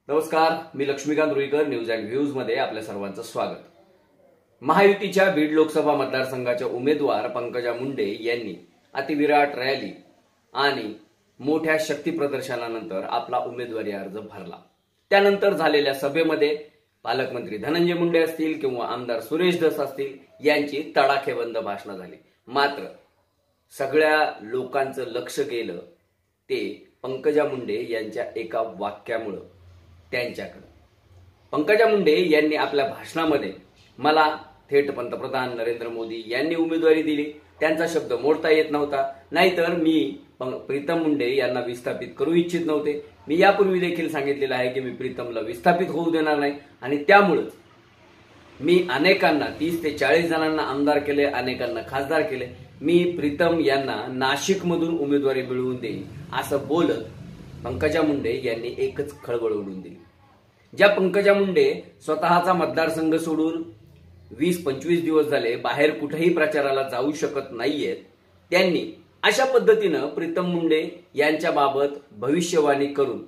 नमस्कार, मी Laxmikant Ruikar, news and views मध्ये आपल्या सर्वांचं स्वागत। महायुतीच्या बीड लोकसभा मतदारसंघाच्या उमेदवार पंकजा मुंडे यांनी अतिविराट रॅली आणि मोठ्या शक्ती प्रदर्शनानंतर आपला उमेदवारी अर्ज भरला। त्यानंतर झालेल्या सभेमध्ये पालकमंत्री धनंजय मुंडे असतील किंवा आमदार सुरेश धस असतील यांची तडाखेबंद भाषणं झाली। मात्र सगळ्या लोकांचं लक्ष गेलं ते पंकजा मुंडे यांच्या एका वाक्यामुळे त्यांच्याकडे। पंकजा मुंडे यांनी आपल्या भाषणामध्ये मला थेट पंतप्रधान नरेंद्र मोदी यांनी उमेदवारी दिली, त्यांचा शब्द मोडता येत नव्हता, नाहीतर मी प्रीतम मुंडे यांना विस्थापित करू इच्छित नव्हते। मी यापूर्वी देखील सांगितलेलं आहे की मी प्रीतमला विस्थापित होऊ देणार नाही आणि त्यामुळेच मी अनेकांना 30 ते 40 जणांना आमदार केले, अनेकांना खासदार केले। मी प्रीतम यांना नाशिकमधून उमेदवारी मिळवून देईन असं बोलत पंकजा मुंडे यांनी एकच खळबळ उडवून दिली। ज्या पंकजा मुंडे स्वतःचा मतदारसंघ सोडून 20-25 दिवस झाले बाहेर कुठेही प्रचाराला जाऊ शकत नाहीयेत, त्यांनी अशा पद्धतीनं प्रीतम मुंडे यांच्या बाबत भविष्यवाणी करून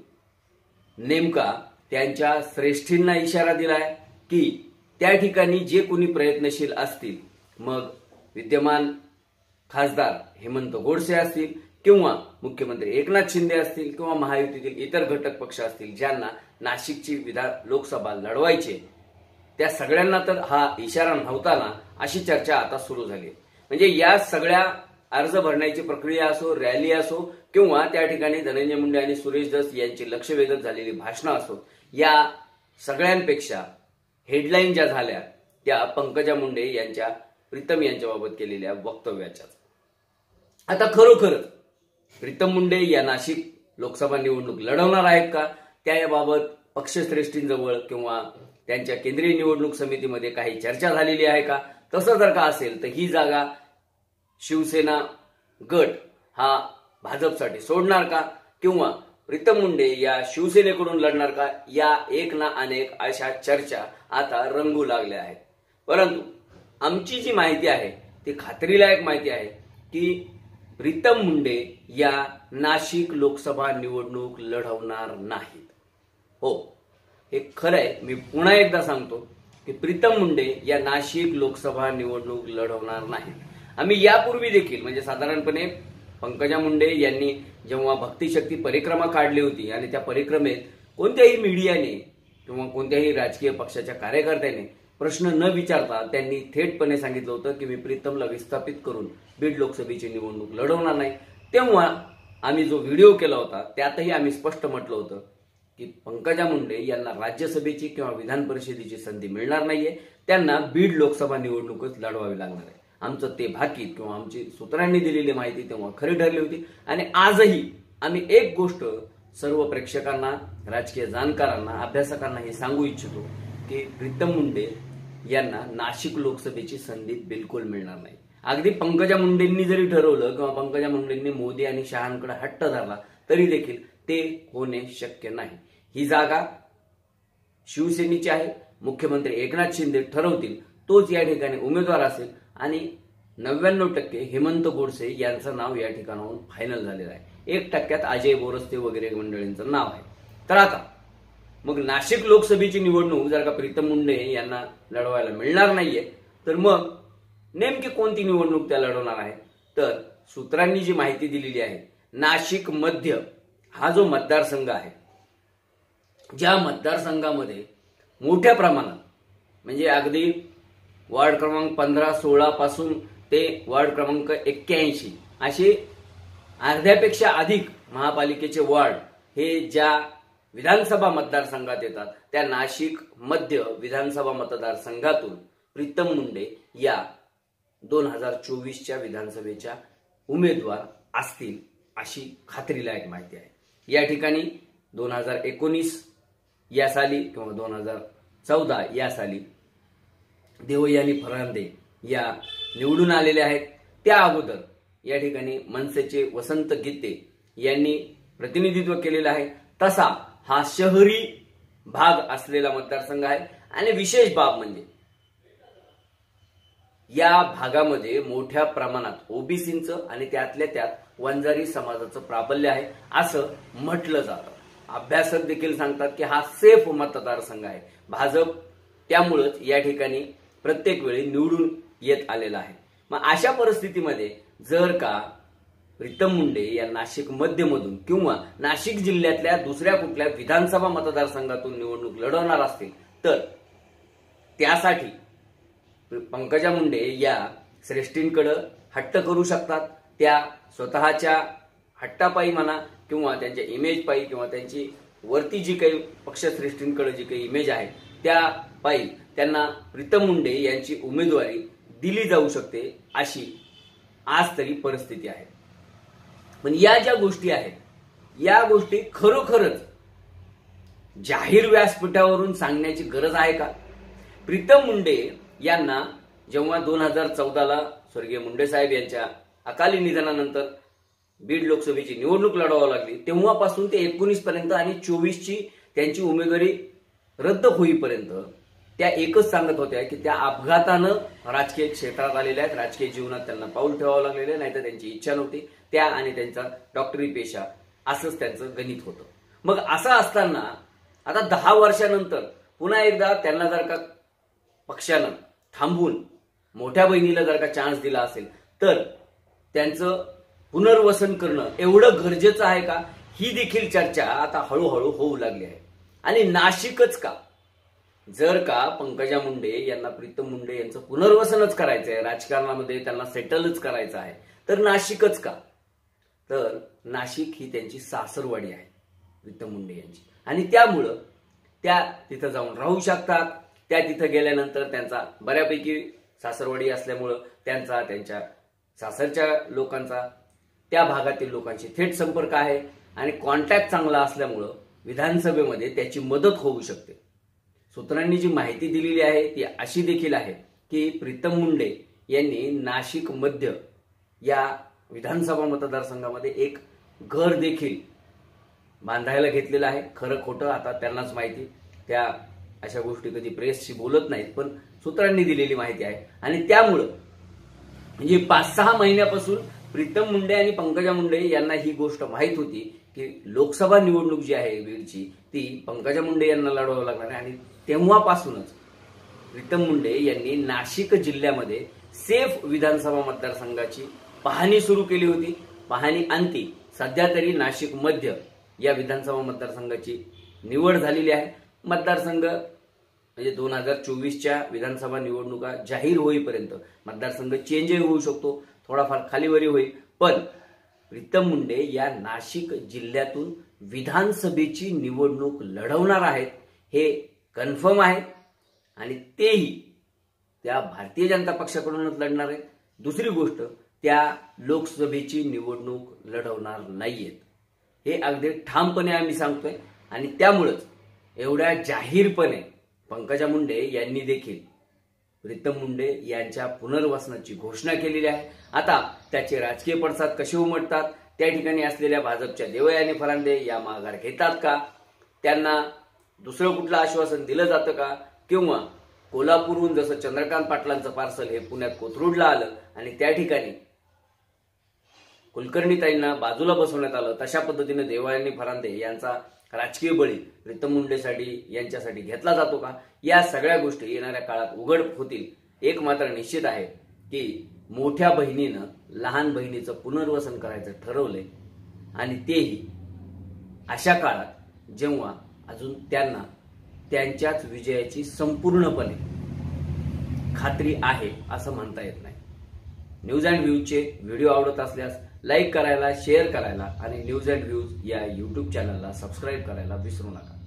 नेमका त्यांच्या श्रेष्ठींना इशारा दिलाय की त्या ठिकाणी जे कोणी प्रयत्नशील असतील, मग विद्यमान खासदार हेमंत गोडसे असतील किंवा मुख्यमंत्री एकनाथ शिंदे असतील किंवा महायुतीतील इतर घटक पक्ष असतील, ज्यांना नाशिकची लोकसभा लढवायचे, त्या सगळ्यांना तर हा इशारा नव्हता ना, अशी चर्चा आता सुरू झाली। म्हणजे या सगळ्या अर्ज भरण्याची प्रक्रिया असो, रॅली असो किंवा त्या ठिकाणी धनंजय मुंडे आणि सुरेश धस यांची लक्षवेधक झालेली भाषणं असो, या सगळ्यांपेक्षा हेडलाईन ज्या झाल्या त्या पंकजा मुंडे यांच्या प्रीतम यांच्याबाबत केलेल्या वक्तव्याच्या। आता खरोखरच प्रीतम मुंडे या नाशिक लोकसभा निवडणूक लढवणार आहेत का, त्याबाबत पक्षश्रेष्ठींजवळ किंवा त्यांच्या केंद्रीय निवडणूक समितीमध्ये काही चर्चा झालेली आहे का? तसं जर का असेल तर ही जागा शिवसेना गट हा भाजपसाठी सोडणार का किंवा प्रीतम मुंडे या शिवसेनेकडून लढणार का, या एक ना अनेक अशा चर्चा आता रंगू लागल्या आहेत। परंतु आमची जी माहिती आहे ती खात्रीलायक माहिती आहे की प्रीतम मुंडे या नाशिक लोकसभा निवडणूक लढवणार नाहीत। हो, हे खरंय, मी पुन्हा एकदा सांगतो की प्रीतम मुंडे या नाशिक लोकसभा निवडणूक लढवणार नाहीत। आम्ही यापूर्वी देखील म्हणजे साधारणपणे पंकजा मुंडे यांनी जेव्हा भक्तिशक्ती परिक्रमा काढली होती आणि त्या परिक्रमेत कोणत्याही मीडियाने किंवा कोणत्याही राजकीय पक्षाच्या कार्यकर्त्याने प्रश्न न विचारता त्यांनी थेटपणे सांगितलं होतं की मी प्रीतमला विस्थापित करून बीड लोकसभेची निवडणूक लढवणार नाही। तेव्हा आम्ही जो व्हिडिओ केला होता त्यातही आम्ही स्पष्ट म्हटलं होतं की पंकजा मुंडे यांना राज्यसभेची किंवा विधान परिषदेची संधी मिळणार नाहीये, त्यांना बीड लोकसभा निवडणूकच लढवावी लागणार आहे। आमचं ते भाकीत किंवा आमची सूत्रांनी दिलेली माहिती तेव्हा खरी ठरली होती आणि आजही आम्ही एक गोष्ट सर्व प्रेक्षकांना, राजकीय जाणकारांना, अभ्यासकांना हे सांगू इच्छितो की प्रीतम मुंडे यांना नाशिक लोकसभेची संधी बिलकुल मिळणार नाही। अगदी पंकजा मुंडेंनी जरी ठरवलं किंवा पंकजा मुंडेंनी मोदी आणि शहांकडे हट्ट धरला तरी देखील ते होणे शक्य नाही। ही जागा शिवसेनेची आहे, मुख्यमंत्री एकनाथ शिंदे ठरवतील तोच या ठिकाणी उमेदवार असेल आणि 99% हेमंत गोडसे यांचं नाव या ठिकाणाहून फायनल झालेलं आहे। 1% अजय बोरस्ते वगैरे मंडळींचं नाव आहे। तर आता मग नाशिक लोकसभेची निवडणूक जर का प्रीतम मुंडे यांना लढवायला मिळणार नाहीये तर मग नेमकी कोणती निवडणूक त्या लढवणार आहे? तर सूत्रांनी जी माहिती दिलेली आहे, नाशिक मध्य हा जो मतदारसंघ आहे, ज्या मतदारसंघामध्ये मोठ्या प्रमाणात म्हणजे अगदी वार्ड क्रमांक 15-16 पासून ते वार्ड क्रमांक 81 असे अर्ध्यापेक्षा अधिक महापालिकेचे वार्ड हे ज्या विधानसभा मतदारसंघात येतात, त्या नाशिक मध्य विधानसभा मतदारसंघातून प्रीतम मुंडे या 2024च्या विधानसभेच्या उमेदवार असतील अशी खात्रीलायक माहिती आहे। या ठिकाणी 2019 या साली किंवा 2014 या साली देवयानी फरांदे या निवडून आलेले आहेत। त्या अगोदर या ठिकाणी मनसेचे वसंत गीते यांनी प्रतिनिधित्व केलेलं आहे। तसा हा शहरी भाग असलेला मतदारसंघ आहे आणि विशेष बाब म्हणजे या भागामध्ये मोठ्या प्रमाणात ओबीसींचं आणि त्यातल्या त्यात वंजारी समाजाचं प्राबल्य आहे असं म्हटलं जातं। अभ्यासक देखील सांगतात की हा सेफ मतदारसंघ आहे. भाजप त्यामुळेच या ठिकाणी प्रत्येक वेळी निवडून येत आलेला आहे. मग अशा परिस्थितीमध्ये जर का प्रीतम मुंडे या नाशिक मध्यमधून किंवा नाशिक जिल्ह्यातल्या दुसऱ्या कुठल्या विधानसभा मतदारसंघातून निवडणूक लढवणार असतील तर त्यासाठी पंकजा मुंडे या श्रेष्ठींकडे हट्ट करू शकतात. त्या स्वतःच्या हट्टापायी म्हणा किंवा त्यांच्या इमेज पायी किंवा त्यांची वरती जी काही पक्षश्रेष्ठींकडे जी काही इमेज आहे त्या पायी त्यांना प्रीतम मुंडे यांची उमेदवारी दिली जाऊ शकते अशी आज तरी परिस्थिती आहे. पण या ज्या गोष्टी आहेत या गोष्टी खरोखरच जाहीर व्यासपीठावरून सांगण्याची गरज आहे का? प्रीतम मुंडे यांना जेव्हा 2014ला स्वर्गीय मुंडे साहेब यांच्या अकाली निधनानंतर बीड लोकसभेची निवडणूक लढवावी लागली तेव्हापासून ते 19 पर्यंत आणि 24ची त्यांची उमेदवारी रद्द होईपर्यंत त्या एकच सांगत होत्या की त्या अपघातानं राजकीय क्षेत्रात आलेल्या आहेत. राजकीय जीवनात त्यांना पाऊल ठेवावं लागलेलं नाही तर त्यांची इच्छा नव्हती. त्या आणि त्यांचा डॉक्टरी पेशा असंच त्यांचं गणित होतं. मग असं असताना आता 10 वर्षानंतर पुन्हा एकदा त्यांना जर का पक्षानं थांबवून मोठ्या बहिणीला जर का चान्स दिला असेल तर त्यांचं पुनर्वसन करणं एवढं गरजेचं आहे का? ही देखील चर्चा आता हळूहळू होऊ लागली आहे. आणि नाशिकच का? जर का पंकजा मुंडे यांना प्रीतम मुंडे यांचं पुनर्वसनच करायचं आहे, राजकारणामध्ये त्यांना सेटलच करायचं आहे, तर नाशिकच का? तर नाशिक ही त्यांची सासरवाडी आहे प्रीतम मुंडे यांची आणि त्यामुळं त्या तिथं जाऊन राहू शकतात. त्या तिथं गेल्यानंतर त्यांचा बऱ्यापैकी सासरवाडी असल्यामुळं त्यांच्या सासरच्या लोकांचा त्या भागातील लोकांशी थेट संपर्क आहे आणि कॉन्टॅक्ट चांगला असल्यामुळं विधानसभेमध्ये त्याची मदत होऊ शकते. सूत्रांनी जी माहिती दिलेली आहे ती अशी देखील आहे की प्रीतम मुंडे यांनी नाशिक मध्य या विधानसभा मतदारसंघामध्ये एक घर देखील बांधायला घेतलेलं आहे. खरं खोटं आता त्यांनाच माहिती. त्या अशा गोष्टी कधी प्रेसशी बोलत नाहीत पण सूत्रांनी दिलेली माहिती आहे. आणि त्यामुळं म्हणजे 5-6 महिन्यापासून प्रीतम मुंडे आणि पंकजा मुंडे यांना ही गोष्ट माहीत होती की लोकसभा निवडणूक जी आहे बीडची ती पंकजा मुंडे यांना लढवावं लागणार आहे. आणि तेव्हापासूनच प्रीतम मुंडे यांनी नाशिक जिल्ह्यामध्ये सेफ विधानसभा मतदारसंघाची पाहणी सुरू केली होती. पाहणी अंती सध्या तरी नाशिक मध्य या विधानसभा मतदारसंघाची निवड झालेली आहे. मतदारसंघ म्हणजे 2024च्या विधानसभा निवडणुका जाहीर होईपर्यंत मतदारसंघ चेंजही होऊ शकतो, थोडाफार खालीवरी होईल. पण प्रीतम मुंडे या नाशिक जिल्ह्यातून विधानसभेची निवडणूक लढवणार आहेत हे कन्फर्म आहे आणि तेही त्या भारतीय जनता पक्षाकडूनच लढणार आहेत. दुसरी गोष्ट त्या लोकसभेची निवडणूक लढवणार नाहीयेत हे अगदी ठामपणे आम्ही सांगतोय. आणि त्यामुळेच एवढ्या जाहीरपणे पंकजा मुंडे यांनी देखील प्रीतम मुंडे यांच्या पुनर्वसनाची घोषणा केलेली आहे. आता त्याचे राजकीय पडसाद कसे उमटतात, त्या ठिकाणी असलेल्या भाजपच्या देवयानी फरांदे या माघार घेतात का, त्यांना दुसरं कुठलं आश्वासन दिलं जातं का, किंवा कोल्हापूरहून जसं चंद्रकांत पाटलांचं पार्सल हे पुण्यात कोथरूडला आलं आणि त्या ठिकाणी कुलकर्णीताईंना बाजूला बसवण्यात आलं, तशा पद्धतीने देवयानी फरांदे यांचा राजकीय बळी प्रीतम मुंडेसाठी यांच्यासाठी घेतला जातो का, या सगळ्या गोष्टी येणाऱ्या काळात उघड होतील. एक मात्र निश्चित आहे की मोठ्या बहिणीनं लहान बहिणीचं पुनर्वसन करायचं ठरवलंय आणि तेही अशा काळात जेव्हा अजून त्यांना त्यांच्याच विजयाची संपूर्णपणे खात्री आहे असं म्हणता येत नाही. न्यूज अँड व्ह्यूजचे व्हिडिओ आवडत असल्यास लाईक करायला, शेअर करायला आणि न्यूज अँड व्ह्यूज या यूट्यूब चॅनलला सबस्क्राईब करायला विसरू नका.